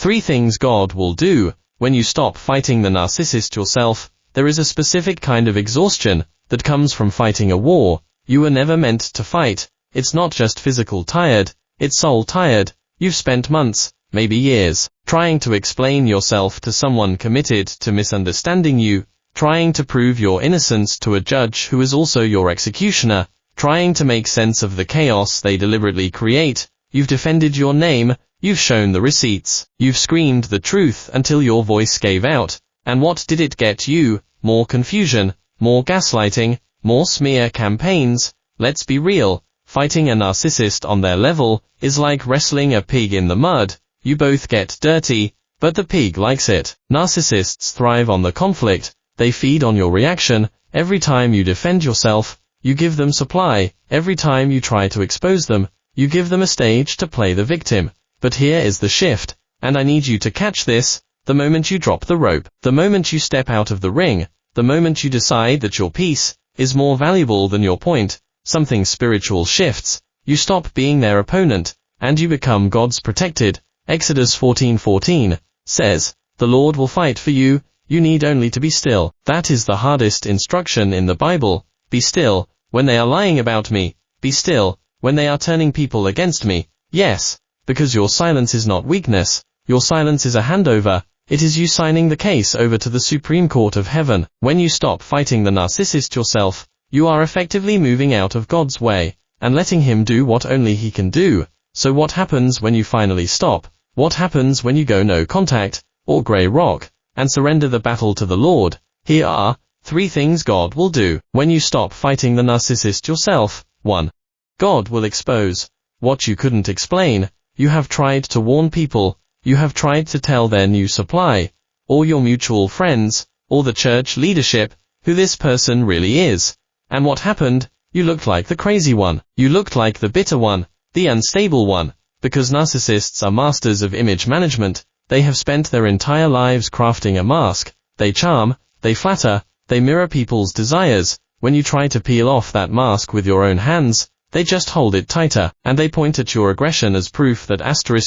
3 things God will do when you stop fighting the narcissist yourself. There is a specific kind of exhaustion that comes from fighting a war you were never meant to fight. It's not just physical tired, it's soul tired. You've spent months, maybe years, trying to explain yourself to someone committed to misunderstanding you, trying to prove your innocence to a judge who is also your executioner, trying to make sense of the chaos they deliberately create. You've defended your name, you've shown the receipts, you've screamed the truth until your voice gave out. And what did it get you? More confusion, more gaslighting, more smear campaigns. Let's be real, fighting a narcissist on their level is like wrestling a pig in the mud. You both get dirty, but the pig likes it. Narcissists thrive on the conflict, they feed on your reaction. Every time you defend yourself, you give them supply. Every time you try to expose them, you give them a stage to play the victim. But here is the shift, and I need you to catch this. The moment you drop the rope, the moment you step out of the ring, the moment you decide that your peace is more valuable than your point, something spiritual shifts. You stop being their opponent, and you become God's protected. Exodus 14:14 says, "The Lord will fight for you, you need only to be still." That is the hardest instruction in the Bible. Be still, when they are lying about me. Be still, when they are turning people against me. Yes, because your silence is not weakness, your silence is a handover. It is you signing the case over to the Supreme Court of Heaven. When you stop fighting the narcissist yourself, you are effectively moving out of God's way, and letting him do what only he can do. So what happens when you finally stop? What happens when you go no contact, or gray rock, and surrender the battle to the Lord? Here are 3 things God will do when you stop fighting the narcissist yourself. 1. God will expose what you couldn't explain. You have tried to warn people, you have tried to tell their new supply, or your mutual friends, or the church leadership, who this person really is. And what happened? You looked like the crazy one. You looked like the bitter one, the unstable one. Because narcissists are masters of image management, they have spent their entire lives crafting a mask. They charm, they flatter, they mirror people's desires. When you try to peel off that mask with your own hands, they just hold it tighter, and they point at your aggression as proof that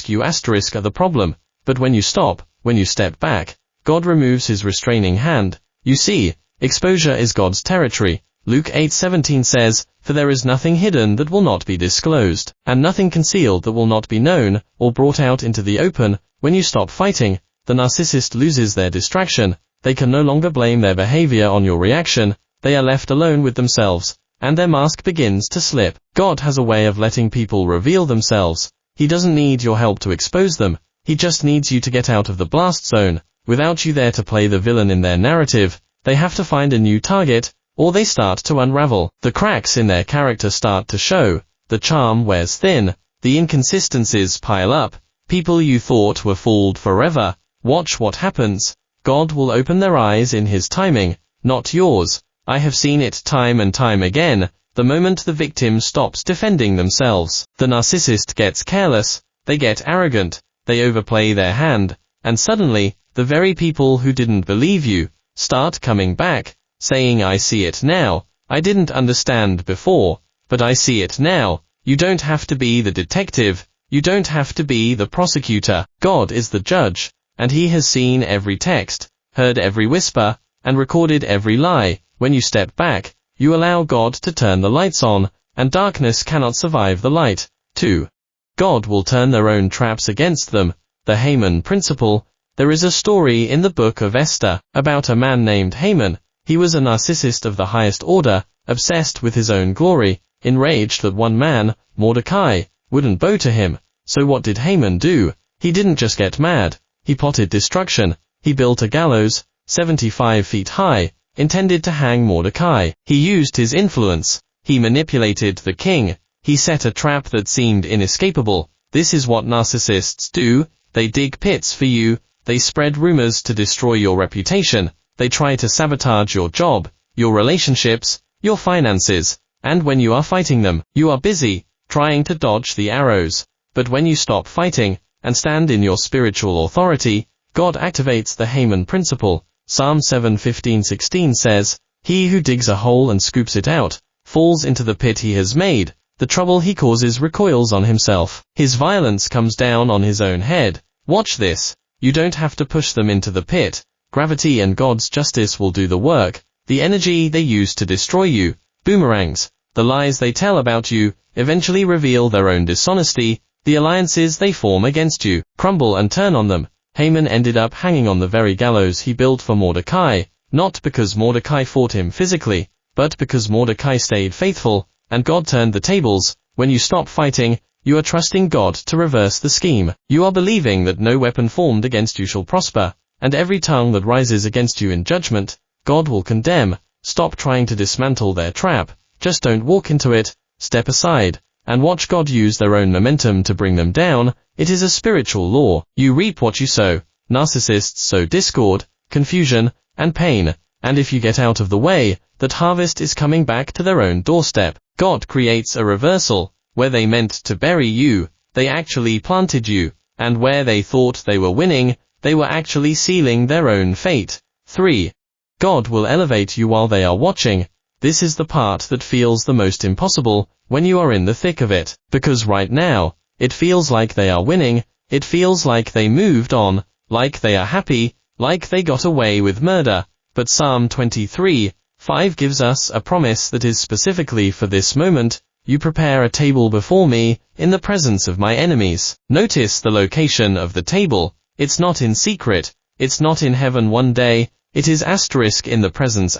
you are the problem. But when you stop, when you step back, God removes his restraining hand. You see, exposure is God's territory. Luke 8:17 says, "For there is nothing hidden that will not be disclosed, and nothing concealed that will not be known, or brought out into the open." When you stop fighting, the narcissist loses their distraction. They can no longer blame their behavior on your reaction. They are left alone with themselves, and their mask begins to slip. God has a way of letting people reveal themselves. He doesn't need your help to expose them. He just needs you to get out of the blast zone. Without you there to play the villain in their narrative, they have to find a new target, or they start to unravel. The cracks in their character start to show. The charm wears thin. The inconsistencies pile up. People you thought were fooled forever. Watch what happens. God will open their eyes in his timing, not yours. I have seen it time and time again. The moment the victim stops defending themselves, the narcissist gets careless, they get arrogant, they overplay their hand, and suddenly, the very people who didn't believe you start coming back, saying, "I see it now. I didn't understand before, but I see it now." You don't have to be the detective. You don't have to be the prosecutor. God is the judge, and he has seen every text, heard every whisper, and recorded every lie. When you step back, you allow God to turn the lights on, and darkness cannot survive the light. 2. God will turn their own traps against them. The Haman principle. There is a story in the book of Esther about a man named Haman. He was a narcissist of the highest order, obsessed with his own glory, enraged that one man, Mordecai, wouldn't bow to him. So what did Haman do? He didn't just get mad. He plotted destruction. He built a gallows, 75 feet high, intended to hang Mordecai. He used his influence. He manipulated the king. He set a trap that seemed inescapable. This is what narcissists do. They dig pits for you. They spread rumors to destroy your reputation. They try to sabotage your job, your relationships, your finances. And when you are fighting them, you are busy, trying to dodge the arrows. But when you stop fighting, and stand in your spiritual authority, God activates the Haman principle. Psalm 7:15-16 says, "He who digs a hole and scoops it out, falls into the pit he has made. The trouble he causes recoils on himself. His violence comes down on his own head." Watch this. You don't have to push them into the pit. Gravity and God's justice will do the work. The energy they use to destroy you, boomerangs. The lies they tell about you, eventually reveal their own dishonesty. The alliances they form against you, crumble and turn on them. Haman ended up hanging on the very gallows he built for Mordecai, not because Mordecai fought him physically, but because Mordecai stayed faithful, and God turned the tables. When you stop fighting, you are trusting God to reverse the scheme. You are believing that no weapon formed against you shall prosper, and every tongue that rises against you in judgment, God will condemn. Stop trying to dismantle their trap. Just don't walk into it. Step aside, and watch God use their own momentum to bring them down. It is a spiritual law. You reap what you sow. Narcissists sow discord, confusion, and pain, and if you get out of the way, that harvest is coming back to their own doorstep. God creates a reversal. Where they meant to bury you, they actually planted you, and where they thought they were winning, they were actually sealing their own fate. 3. God will elevate you while they are watching. This is the part that feels the most impossible when you are in the thick of it, because right now, it feels like they are winning, it feels like they moved on, like they are happy, like they got away with murder. But Psalm 23:5 gives us a promise that is specifically for this moment. You prepare a table before me, in the presence of my enemies. Notice the location of the table. It's not in secret. It's not in heaven one day. It is in the presence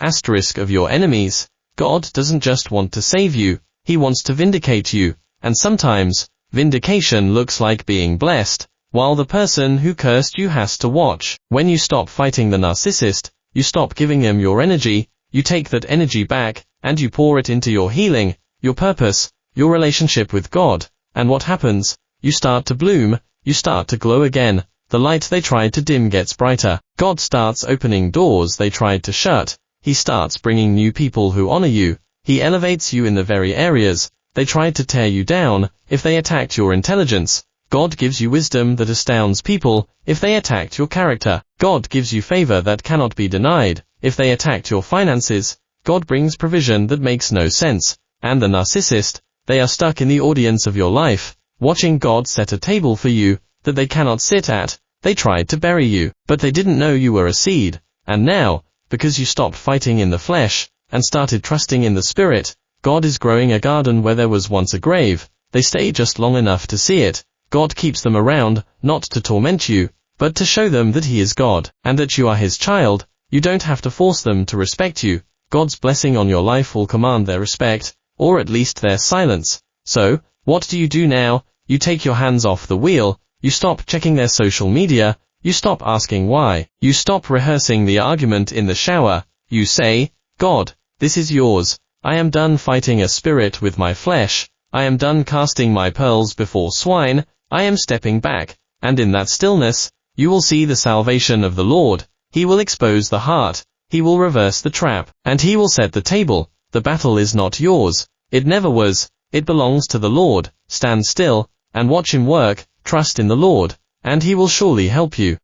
of your enemies. God doesn't just want to save you. He wants to vindicate you. And sometimes, vindication looks like being blessed, while the person who cursed you has to watch. When you stop fighting the narcissist, you stop giving them your energy. You take that energy back, and you pour it into your healing, your purpose, your relationship with God. And what happens? You start to bloom, you start to glow again. The light they tried to dim gets brighter. God starts opening doors they tried to shut. He starts bringing new people who honor you. He elevates you in the very areas they tried to tear you down. If they attacked your intelligence, God gives you wisdom that astounds people. If they attacked your character, God gives you favor that cannot be denied. If they attacked your finances, God brings provision that makes no sense. And the narcissist, they are stuck in the audience of your life, watching God set a table for you that they cannot sit at. They tried to bury you, but they didn't know you were a seed. And now, because you stopped fighting in the flesh, and started trusting in the spirit, God is growing a garden where there was once a grave. They stay just long enough to see it. God keeps them around, not to torment you, but to show them that He is God, and that you are His child. You don't have to force them to respect you. God's blessing on your life will command their respect, or at least their silence. So, what do you do now? You take your hands off the wheel. You stop checking their social media. You stop asking why. You stop rehearsing the argument in the shower. You say, God, this is yours. I am done fighting a spirit with my flesh. I am done casting my pearls before swine. I am stepping back. And in that stillness, you will see the salvation of the Lord. He will expose the heart. He will reverse the trap. And He will set the table. The battle is not yours. It never was. It belongs to the Lord. Stand still, and watch Him work. Trust in the Lord, and He will surely help you.